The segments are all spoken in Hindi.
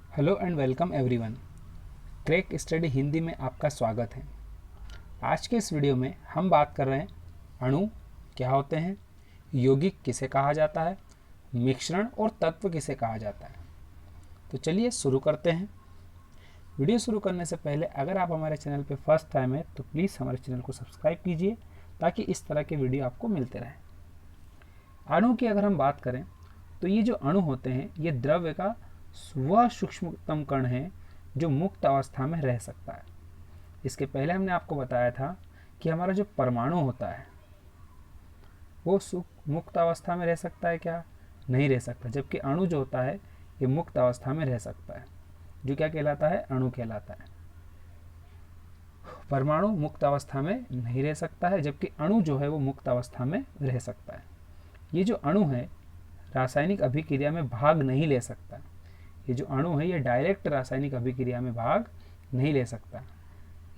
Hello and welcome everyone. Crack study Hindi में आपका स्वागत है। आज के इस वीडियो में हम बात कर रहे हैं अणु क्या होते हैं, यौगिक किसे कहा जाता है, मिश्रण और तत्व किसे कहा जाता है। तो चलिए शुरू करते हैं। वीडियो शुरू करने से पहले अगर आप हमारे चैनल पर फर्स्ट टाइम है तो प्लीज़ हमारे चैनल को सब्सक्राइब कीजिए ताकि इस तरह के वीडियो आपको मिलते रहें। अणु की अगर हम बात करें तो ये जो अणु होते हैं ये द्रव्य का वह सूक्ष्मतम कण है जो मुक्त अवस्था में रह सकता है। इसके पहले हमने आपको बताया था कि हमारा जो परमाणु होता है वो मुक्त अवस्था में रह सकता है क्या? नहीं रह सकता। जबकि अणु जो होता है ये मुक्त अवस्था में रह सकता है, जो क्या कहलाता है? अणु कहलाता है। परमाणु मुक्त अवस्था में नहीं रह सकता है, जबकि अणु जो है वो मुक्त अवस्था में रह सकता है। ये जो अणु है रासायनिक अभिक्रिया में भाग नहीं ले सकता। ये जो अणु है ये डायरेक्ट रासायनिक अभिक्रिया में भाग नहीं ले सकता।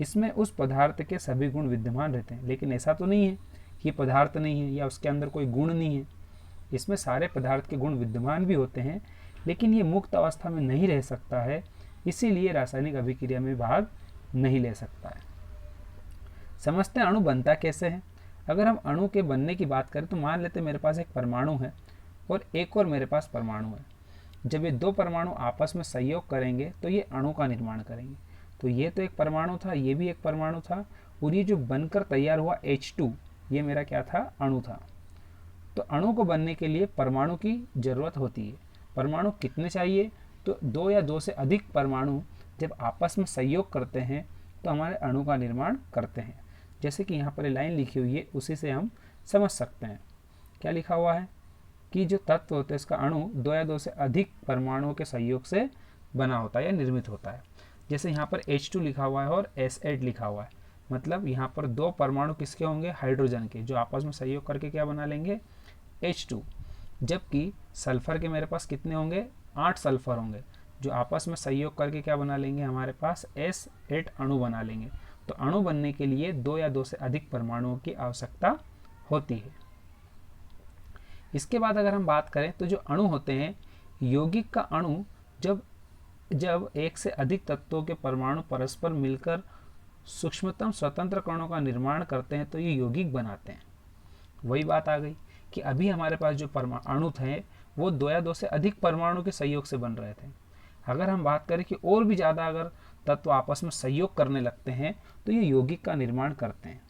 इसमें उस पदार्थ के सभी गुण विद्यमान रहते हैं, लेकिन ऐसा तो नहीं है कि ये पदार्थ नहीं है या उसके अंदर कोई गुण नहीं है। इसमें सारे पदार्थ के गुण विद्यमान भी होते हैं, लेकिन ये मुक्त अवस्था में नहीं रह सकता है, इसीलिए रासायनिक अभिक्रिया में भाग नहीं ले सकता है। समझते हैं अणु बनता कैसे है। अगर हम अणु के बनने की बात करें तो मान लेते मेरे पास एक परमाणु है और एक और मेरे पास परमाणु है। जब ये दो परमाणु आपस में सहयोग करेंगे तो ये अणु का निर्माण करेंगे। तो ये तो एक परमाणु था, ये भी एक परमाणु था, और ये जो बनकर तैयार हुआ H2 ये मेरा क्या था? अणु था। तो अणु को बनने के लिए परमाणु की जरूरत होती है। परमाणु कितने चाहिए? तो दो या दो से अधिक परमाणु जब आपस में सहयोग करते हैं तो हमारे अणु का निर्माण करते हैं। जैसे कि यहाँ पर लाइन लिखी हुई है उसी से हम समझ सकते हैं। क्या लिखा हुआ है कि जो तत्व होता है इसका अणु दो या दो से अधिक परमाणुओं के सहयोग से बना होता है या निर्मित होता है। जैसे यहाँ पर H2 लिखा हुआ है और S8 लिखा हुआ है, मतलब यहाँ पर दो परमाणु किसके होंगे? हाइड्रोजन के, जो आपस में सहयोग करके क्या बना लेंगे? H2। जबकि सल्फर के मेरे पास कितने होंगे? 8 सल्फर होंगे, जो आपस में सहयोग करके क्या बना लेंगे? हमारे पास S8 अणु बना लेंगे। तो अणु बनने के लिए दो या दो से अधिक परमाणुओं की आवश्यकता होती है। इसके बाद अगर हम बात करें तो जो अणु होते हैं, यौगिक का अणु जब एक से अधिक तत्वों के परमाणु परस्पर मिलकर सूक्ष्मतम स्वतंत्र कणों का निर्माण करते हैं तो ये यौगिक बनाते हैं। वही बात आ गई कि अभी हमारे पास जो अणु थे वो दो या दो से अधिक परमाणु के सहयोग से बन रहे थे। अगर हम बात करें कि और भी ज़्यादा अगर तत्व आपस में सहयोग करने लगते हैं तो ये यौगिक का निर्माण करते हैं।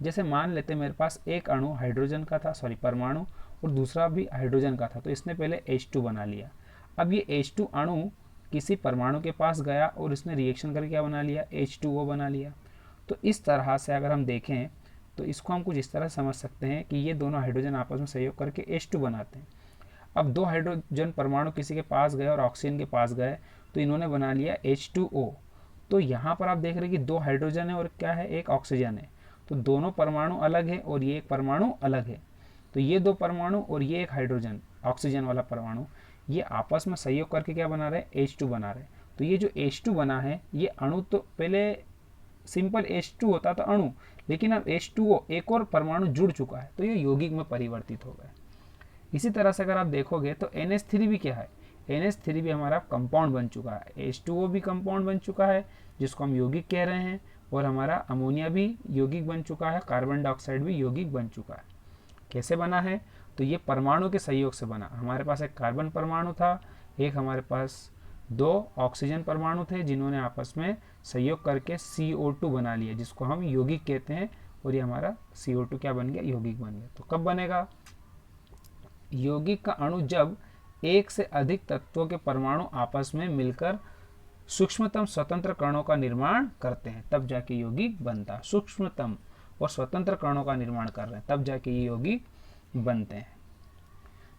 जैसे मान लेते मेरे पास एक अणु हाइड्रोजन का था, परमाणु, और दूसरा भी हाइड्रोजन का था, तो इसने पहले H2 बना लिया। अब ये H2 अणु किसी परमाणु के पास गया और इसने रिएक्शन करके क्या बना लिया? H2O बना लिया। तो इस तरह से अगर हम देखें तो इसको हम कुछ इस तरह समझ सकते हैं कि ये दोनों हाइड्रोजन आपस में सहयोग करके H2 बनाते हैं। अब दो हाइड्रोजन परमाणु किसी के पास गए और ऑक्सीजन के पास गए तो इन्होंने बना लिया H2O। तो यहाँ पर आप देख रहे हैं कि दो हाइड्रोजन है और क्या है? एक ऑक्सीजन है। तो दोनों परमाणु अलग है और ये एक परमाणु अलग है। तो ये दो परमाणु और ये एक हाइड्रोजन ऑक्सीजन वाला परमाणु ये आपस में सहयोग करके क्या बना रहे हैं? H2 बना रहे हैं। तो ये जो H2 बना है ये अणु, तो पहले सिंपल H2 होता था अणु, लेकिन अब H2O एक और परमाणु जुड़ चुका है तो ये यौगिक में परिवर्तित हो गया। इसी तरह से अगर आप देखोगे तो NH3 भी क्या है? NH3 भी हमारा कंपाउंड बन चुका है। H2O भी कंपाउंड बन चुका है जिसको हम यौगिक कह रहे हैं, और हमारा अमोनिया भी यौगिक बन चुका है, कार्बन डाइऑक्साइड भी यौगिक बन चुका है। कैसे बना है? तो ये परमाणु के सहयोग से बना। हमारे पास एक कार्बन परमाणु था, एक हमारे पास दो ऑक्सीजन परमाणु थे जिन्होंने आपस में सहयोग करके CO2 बना लिया, जिसको हम यौगिक कहते हैं, और ये हमारा CO2 क्या बन गया? यौगिक बन गया। तो कब बनेगा यौगिक का अणु? जब एक से अधिक तत्वों के परमाणु आपस में मिलकर सूक्ष्मतम स्वतंत्र कणों का निर्माण करते हैं, तब जाके यौगिक बनता है। सूक्ष्मतम और स्वतंत्र कणों का निर्माण कर रहे हैं तब जाके ये यौगिक बनते हैं।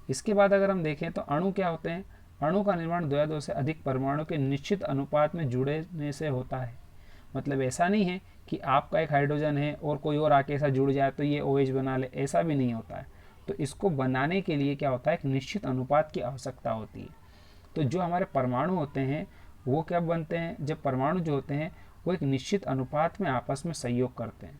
इसके बाद अगर हम देखें तो अणु क्या होते हैं? अणु का निर्माण दो या दो से अधिक परमाणु के निश्चित अनुपात में जुड़ने से होता है। मतलब ऐसा नहीं है कि आपका एक हाइड्रोजन है और कोई और आके ऐसा जुड़ जाए तो ये OH बना ले, ऐसा भी नहीं होता है। तो इसको बनाने के लिए क्या होता है? एक निश्चित अनुपात की आवश्यकता होती है। तो जो हमारे परमाणु होते हैं वो क्या बनते हैं? जब परमाणु जो होते हैं वो एक निश्चित अनुपात में आपस में सहयोग करते हैं,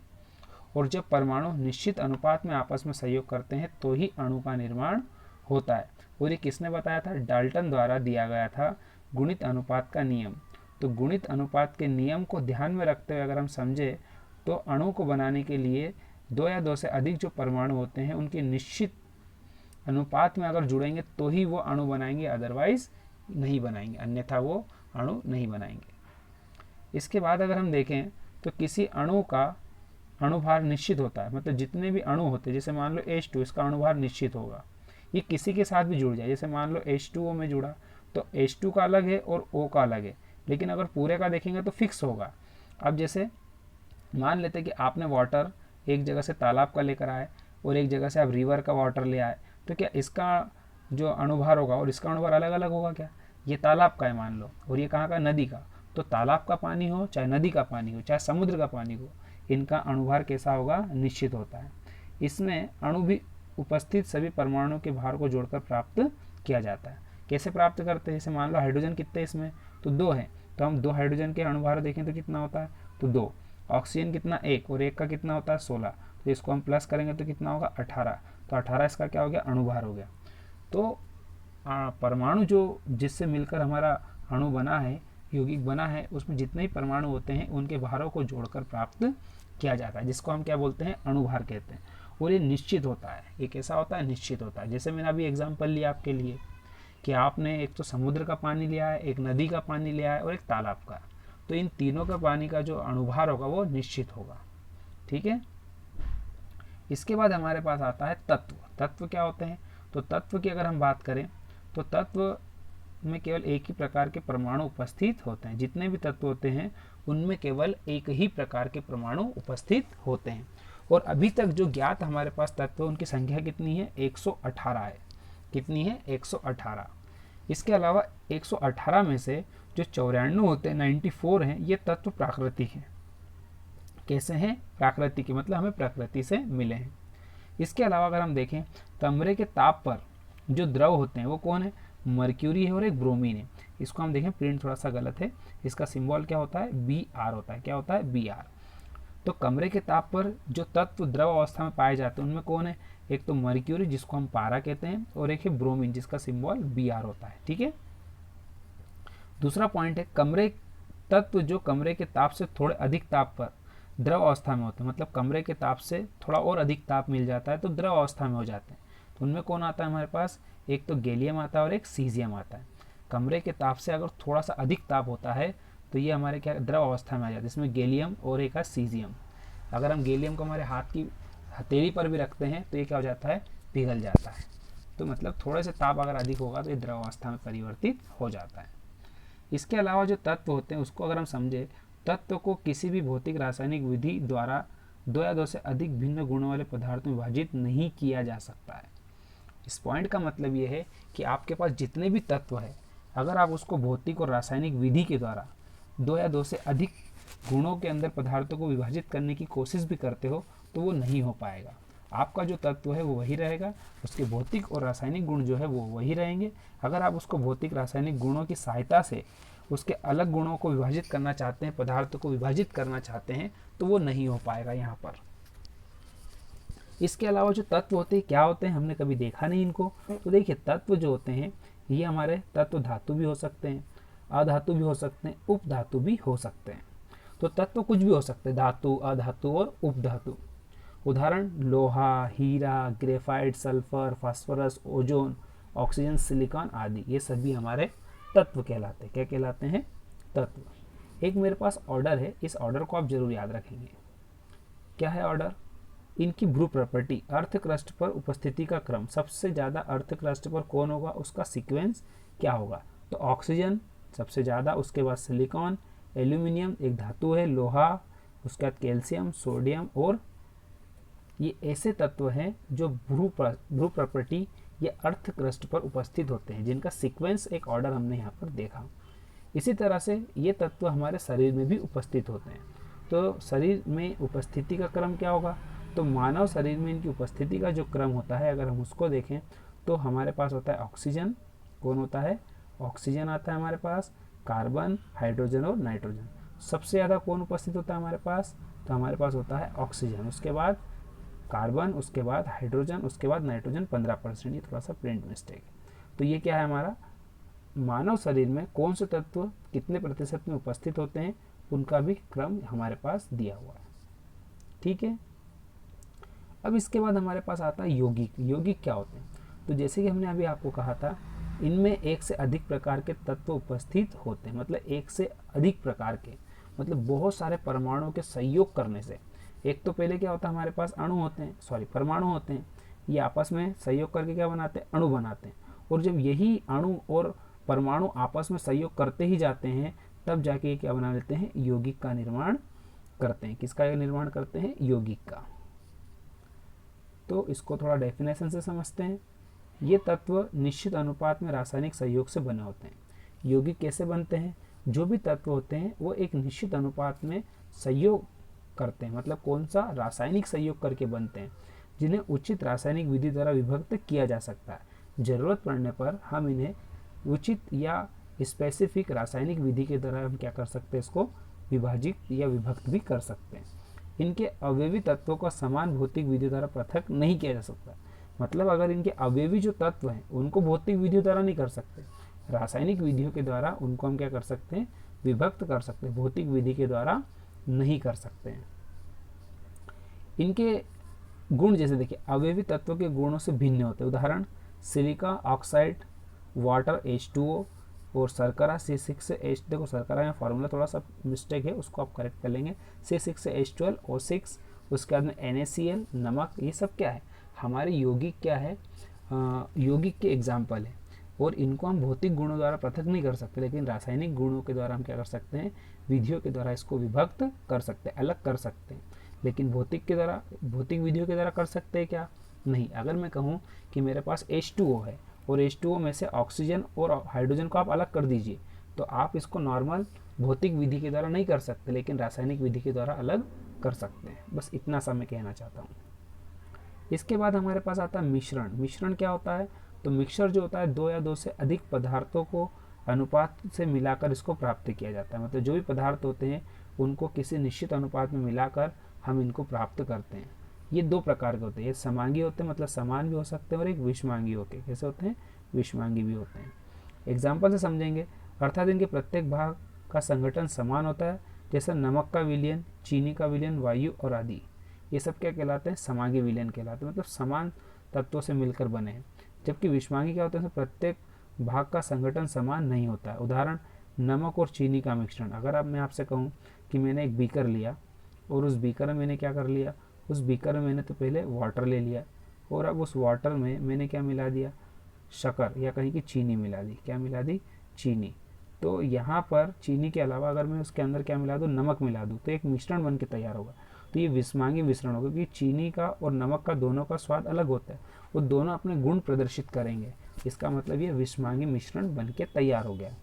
और जब परमाणु निश्चित अनुपात में आपस में सहयोग करते हैं तो ही अणु का निर्माण होता है। और ये किसने बताया था? डाल्टन द्वारा दिया गया था, गुणित अनुपात का नियम। तो गुणित अनुपात के नियम को ध्यान में रखते हुए अगर हम समझे तो अणु को बनाने के लिए 2 या 2 से अधिक जो परमाणु होते हैं उनके निश्चित अनुपात में अगर जुड़ेंगे तो ही वो अणु बनाएंगे, अदरवाइज नहीं बनाएंगे, अन्यथा वो अणु नहीं बनाएंगे। इसके बाद अगर हम देखें तो किसी अणु का अणुभार निश्चित होता है, मतलब जितने भी अणु होते हैं, जैसे मान लो H2, इसका अणुभार निश्चित होगा। ये किसी के साथ भी जुड़ जाए, जैसे मान लो H2O में जुड़ा तो H2 का अलग है और O का अलग है, लेकिन अगर पूरे का देखेंगे तो फिक्स होगा। अब जैसे मान लेते हैं कि आपने वाटर एक जगह से तालाब का लेकर आए और एक जगह से आप रिवर का वाटर ले आए, तो क्या इसका जो अणुभार होगा और इसका अणुभार अलग अलग होगा क्या? ये तालाब का है मान लो और ये कहाँ का, नदी का। तो तालाब का पानी हो चाहे नदी का पानी हो चाहे समुद्र का पानी हो, इनका अणुभार कैसा होगा, निश्चित होता है। इसमें अणु भी उपस्थित सभी परमाणुओं के भार को जोड़कर प्राप्त किया जाता है। कैसे प्राप्त करते हैं? जैसे मान लो हाइड्रोजन कितने इसमें, तो 2 है, तो हम 2 हाइड्रोजन के अणुभार देखें तो कितना होता है, तो 2। ऑक्सीजन कितना, 1, और 1 का कितना होता है, 16। तो इसको हम प्लस करेंगे तो कितना होगा, 18। तो 18 इसका क्या हो गया, अणुभार हो गया। तो परमाणु जो जिससे मिलकर हमारा अणु बना है, यौगिक बना है, उसमें जितने ही परमाणु होते हैं उनके भारों को जोड़कर प्राप्त किया जाता है, जिसको हम क्या बोलते हैं, अणुभार कहते हैं। और ये निश्चित होता है। ये कैसा होता है, निश्चित होता है। जैसे मैंने अभी एग्जांपल लिया आपके लिए कि आपने एक तो समुद्र का पानी लिया है, एक नदी का पानी लिया है और एक तालाब का, तो इन तीनों का पानी का जो अणुभार होगा वो निश्चित होगा। ठीक है। इसके बाद हमारे पास आता है तत्व। तत्व क्या होते हैं? तो तत्व की अगर हम बात करें तो तत्व में केवल एक ही प्रकार के परमाणु उपस्थित होते हैं। जितने भी तत्व होते हैं उनमें केवल एक ही प्रकार के परमाणु उपस्थित होते हैं। और अभी तक जो ज्ञात हमारे पास तत्व, उनकी संख्या कितनी है, 118 है। कितनी है, 118। इसके अलावा 118 में से जो 94 होते हैं, 94 हैं, ये तत्व प्राकृतिक हैं। कैसे हैं, प्राकृतिक, मतलब हमें प्रकृति से मिले हैं। इसके अलावा अगर हम देखें, कमरे के ताप पर जो द्रव होते हैं वो कौन है, मर्क्यूरी है और एक ब्रोमीन है। इसको हम देखें, प्रिंट थोड़ा सा गलत है, इसका सिंबल क्या होता है, Br होता है। क्या होता है, Br। तो कमरे के ताप पर जो तत्व द्रव अवस्था में पाए जाते हैं उनमें कौन है, एक तो मर्क्यूरी जिसको हम पारा कहते हैं, और एक है ब्रोमीन जिसका सिंबल Br होता है। ठीक है। दूसरा पॉइंट है, कमरे तत्व जो कमरे के ताप से थोड़े अधिक ताप पर द्रव अवस्था में होते हैं, मतलब कमरे के ताप से थोड़ा और अधिक ताप मिल जाता है तो द्रव अवस्था में हो जाते हैं। तो उनमें कौन आता है हमारे पास, एक तो गैलियम आता है और एक सीजियम आता है। कमरे के ताप से अगर थोड़ा सा अधिक ताप होता है तो ये हमारे क्या, द्रव अवस्था में आ जाता है, इसमें गैलियम और एक है सीजियम। अगर हम गैलियम को हमारे हाथ की हथेली पर भी रखते हैं तो ये क्या हो जाता है, पिघल जाता है। तो मतलब थोड़े से ताप अगर अधिक होगा तो ये द्रव अवस्था में परिवर्तित हो जाता है। इसके अलावा जो तत्व होते हैं उसको अगर हम समझे, तत्व को किसी भी भौतिक रासायनिक विधि द्वारा 2 या 2 से अधिक भिन्न गुणों वाले पदार्थों में विभाजित नहीं किया जा सकता है। इस पॉइंट का मतलब ये है कि आपके पास जितने भी तत्व है, अगर आप उसको भौतिक और रासायनिक विधि के द्वारा 2 या 2 से अधिक गुणों के अंदर पदार्थों को विभाजित करने की कोशिश भी करते हो तो वो नहीं हो पाएगा। आपका जो तत्व है वो वही रहेगा, उसके भौतिक और रासायनिक गुण जो है वो वही रहेंगे। अगर आप उसको भौतिक रासायनिक गुणों की सहायता से उसके अलग गुणों को विभाजित करना चाहते हैं, पदार्थों को विभाजित करना चाहते हैं, तो वो नहीं हो पाएगा यहाँ पर। इसके अलावा जो तत्व होते हैं क्या होते हैं, हमने कभी देखा नहीं इनको। तो देखिए, तत्व जो होते हैं ये हमारे तत्व धातु भी हो सकते हैं, अधातु भी हो सकते हैं, उपधातु भी हो सकते हैं। तो तत्व कुछ भी हो सकते हैं, धातु, अधातु और उपधातु। उदाहरण, लोहा, हीरा, graphite, sulphur, phosphorus, ozone, oxygen, silicon आदि, ये सभी हमारे तत्व कहलाते हैं। क्या कहलाते हैं, तत्व। एक मेरे पास ऑर्डर है, इस ऑर्डर को आप जरूर याद रखेंगे। क्या है ऑर्डर, इनकी भ्रू प्रॉपर्टी, अर्थ क्रस्ट पर उपस्थिति का क्रम, सबसे ज्यादा अर्थ क्रस्ट पर कौन होगा उसका सीक्वेंस क्या होगा। तो ऑक्सीजन सबसे ज्यादा, उसके बाद सिलिकॉन, एल्यूमिनियम एक धातु है, लोहा, उसके बाद कैल्शियम, सोडियम, और ये ऐसे तत्व हैं जो भ्रू प्रॉपर्टी ये अर्थ क्रस्ट पर उपस्थित होते हैं, जिनका सीक्वेंस एक ऑर्डर हमने यहाँ पर देखा। इसी तरह से ये तत्व हमारे शरीर में भी उपस्थित होते हैं। तो शरीर में उपस्थिति का क्रम क्या होगा, तो मानव शरीर में इनकी उपस्थिति का जो क्रम होता है अगर हम उसको देखें तो हमारे पास होता है ऑक्सीजन, कौन होता है, ऑक्सीजन आता है हमारे पास, कार्बन, हाइड्रोजन और नाइट्रोजन। सबसे ज़्यादा कौन उपस्थित होता है हमारे पास, तो हमारे पास होता है ऑक्सीजन, उसके बाद कार्बन, उसके बाद हाइड्रोजन, उसके बाद नाइट्रोजन 15%। ये थोड़ा सा प्रिंट मिस्टेक है। तो ये क्या है हमारा मानव शरीर में कौन से तत्व कितने प्रतिशत में उपस्थित होते हैं उनका भी क्रम हमारे पास दिया हुआ है। ठीक है, अब इसके बाद हमारे पास आता है यौगिक। यौगिक क्या होते हैं? तो जैसे कि हमने अभी आपको कहा था, इनमें एक से अधिक प्रकार के तत्व उपस्थित होते हैं। मतलब एक से अधिक प्रकार के, मतलब बहुत सारे परमाणुओं के संयोग करने से। एक तो पहले क्या होता है, हमारे पास अणु होते हैं, सॉरी परमाणु होते हैं, ये आपस में संयोग करके क्या बनाते हैं, अणु बनाते हैं। और जब यही अणु और परमाणु आपस में संयोग करते ही जाते हैं, तब जाके ये क्या बना लेते हैं, यौगिक का निर्माण करते हैं। किसका निर्माण करते हैं? यौगिक का। तो इसको थोड़ा डेफिनेशन से समझते हैं। ये तत्व निश्चित अनुपात में रासायनिक सहयोग से बने होते हैं। यौगिक कैसे बनते हैं? जो भी तत्व होते हैं वो एक निश्चित अनुपात में सहयोग करते हैं। मतलब कौन सा? रासायनिक सहयोग करके बनते हैं, जिन्हें उचित रासायनिक विधि द्वारा विभक्त किया जा सकता है। जरूरत पड़ने पर हम इन्हें उचित या स्पेसिफिक रासायनिक विधि के द्वारा हम क्या कर सकते हैं, इसको विभाजित या विभक्त भी कर सकते हैं। इनके अवयवी तत्वों का समान भौतिक विधि द्वारा पृथक नहीं किया जा सकता। मतलब अगर इनके अवयवी जो तत्व हैं उनको भौतिक विधियों द्वारा नहीं कर सकते, रासायनिक विधियों के द्वारा उनको हम क्या कर सकते हैं, विभक्त कर सकते हैं। भौतिक विधि के द्वारा नहीं कर सकते हैं। इनके गुण जैसे देखिए, अवयवी तत्वों के गुणों से भिन्न होते हैं। उदाहरण सिलिका ऑक्साइड, वाटर H2O और शर्करा C6H। देखो शर्करा में फॉर्मूला थोड़ा सा मिस्टेक है, उसको आप करेक्ट कर लेंगे। C6H12 O6, उसके बाद में NaCl, नमक। ये सब क्या है, हमारे यौगिक क्या है, यौगिक के एग्जाम्पल है। और इनको हम भौतिक गुणों द्वारा पृथक नहीं कर सकते, लेकिन रासायनिक गुणों के द्वारा हम क्या कर सकते हैं, विधियों के द्वारा इसको विभक्त कर सकते हैं, अलग कर सकते हैं। लेकिन भौतिक के द्वारा, भौतिक विधियों के द्वारा कर सकते हैं क्या? नहीं। अगर मैं कहूँ कि मेरे पास H2O है और H2O में से ऑक्सीजन और हाइड्रोजन को आप अलग कर दीजिए, तो आप इसको नॉर्मल भौतिक विधि के द्वारा नहीं कर सकते, लेकिन रासायनिक विधि के द्वारा अलग कर सकते हैं। बस इतना सा मैं कहना चाहता हूँ। इसके बाद हमारे पास आता है मिश्रण। मिश्रण क्या होता है? तो मिक्सचर जो होता है, दो या दो से अधिक पदार्थों को अनुपात से मिलाकर इसको प्राप्त किया जाता है। मतलब जो भी पदार्थ होते हैं उनको किसी निश्चित अनुपात में मिलाकर हम इनको प्राप्त करते हैं। ये दो प्रकार के होते हैं, ये समांगी होते हैं, मतलब समान भी हो सकते हैं, और एक विषमांगी होते हैं। कैसे होते हैं? विषमांगी भी होते हैं। एग्जाम्पल से समझेंगे, अर्थात इनके प्रत्येक भाग का संगठन समान होता है, जैसे नमक का विलयन, चीनी का विलयन, वायु और आदि। ये सब क्या कहलाते हैं? समांगी विलयन कहलाते हैं, मतलब समान तत्वों से मिलकर बने हैं। जबकि विषमांगी क्या होते हैं? प्रत्येक भाग का संगठन समान नहीं होता है। उदाहरण नमक और चीनी का मिश्रण। अगर मैं आपसे कहूँ कि मैंने एक बीकर लिया और उस बीकर में मैंने क्या कर लिया, उस बीकर में मैंने तो पहले वाटर ले लिया और अब उस वाटर में मैंने क्या मिला दिया, शक्कर या कहीं की चीनी मिला दी। क्या मिला दी? चीनी। तो यहाँ पर चीनी के अलावा अगर मैं उसके अंदर क्या मिला दूँ, नमक मिला दूँ, तो एक मिश्रण बन के तैयार होगा। तो ये विषमांगी मिश्रण होगा, क्योंकि चीनी का और नमक का दोनों का स्वाद अलग होता है, वो दोनों अपने गुण प्रदर्शित करेंगे। इसका मतलब ये विषमांगी मिश्रण बन के तैयार हो गया।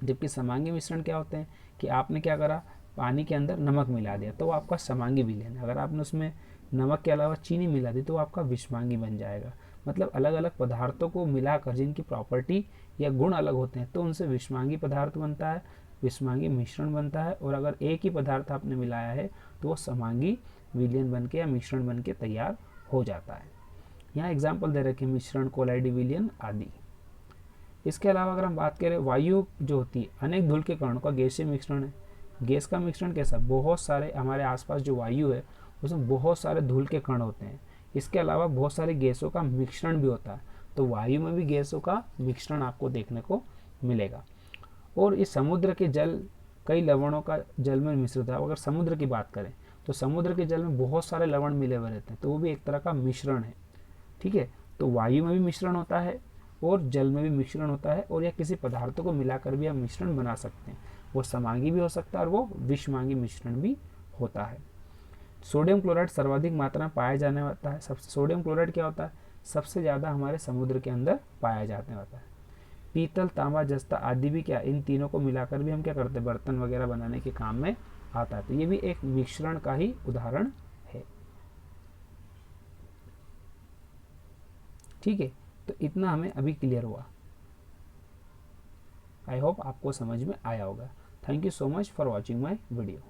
जबकि समांगी मिश्रण क्या होते हैं कि आपने क्या करा, पानी के अंदर नमक मिला दिया, तो वो आपका समांगी विलयन है। अगर आपने उसमें नमक के अलावा चीनी मिला दी तो वो आपका विषमांगी बन जाएगा। मतलब अलग अलग पदार्थों को मिलाकर जिनकी प्रॉपर्टी या गुण अलग होते हैं, तो उनसे विषमांगी पदार्थ बनता है, विषमांगी मिश्रण बनता है। और अगर एक ही पदार्थ आपने मिलाया है तो वो समांगी विलयन बन के या मिश्रण बन के तैयार हो जाता है। यहाँ एग्जाम्पल दे रखे मिश्रण, कोलाइडी विलयन आदि। इसके अलावा अगर हम बात करें, वायु जो होती है अनेक धूल के कणों का गैसीय मिश्रण है। गैस का मिश्रण कैसा? बहुत सारे हमारे आसपास जो वायु है उसमें बहुत सारे धूल के कण होते हैं। इसके अलावा बहुत सारी गैसों का मिश्रण भी होता है, तो वायु में भी गैसों का मिश्रण आपको देखने को मिलेगा। और इस समुद्र के जल कई लवणों का जल में मिश्रित है। अगर समुद्र की बात करें तो समुद्र के जल में बहुत सारे लवण मिले हुए रहते हैं, तो वो भी एक तरह का मिश्रण है। ठीक है, तो वायु में भी मिश्रण होता है और जल में भी मिश्रण होता है, और या किसी पदार्थों को मिलाकर भी हम मिश्रण बना सकते हैं। वो समांगी भी हो सकता है और वो विषमांगी मिश्रण भी होता है। सोडियम क्लोराइड सर्वाधिक मात्रा में पाया जाने वाला है। सबसे सोडियम क्लोराइड क्या होता है? सबसे ज़्यादा हमारे समुद्र के अंदर पाया जाने वाला है। पीतल, तांबा, जस्ता आदि भी क्या, इन तीनों को मिलाकर भी हम क्या करते हैं, बर्तन वगैरह बनाने के काम में आता है। तो ये भी एक मिश्रण का ही उदाहरण है। ठीक है, तो इतना हमें अभी क्लियर हुआ। आई होप आपको समझ में आया होगा। Thank you so much for watching my video.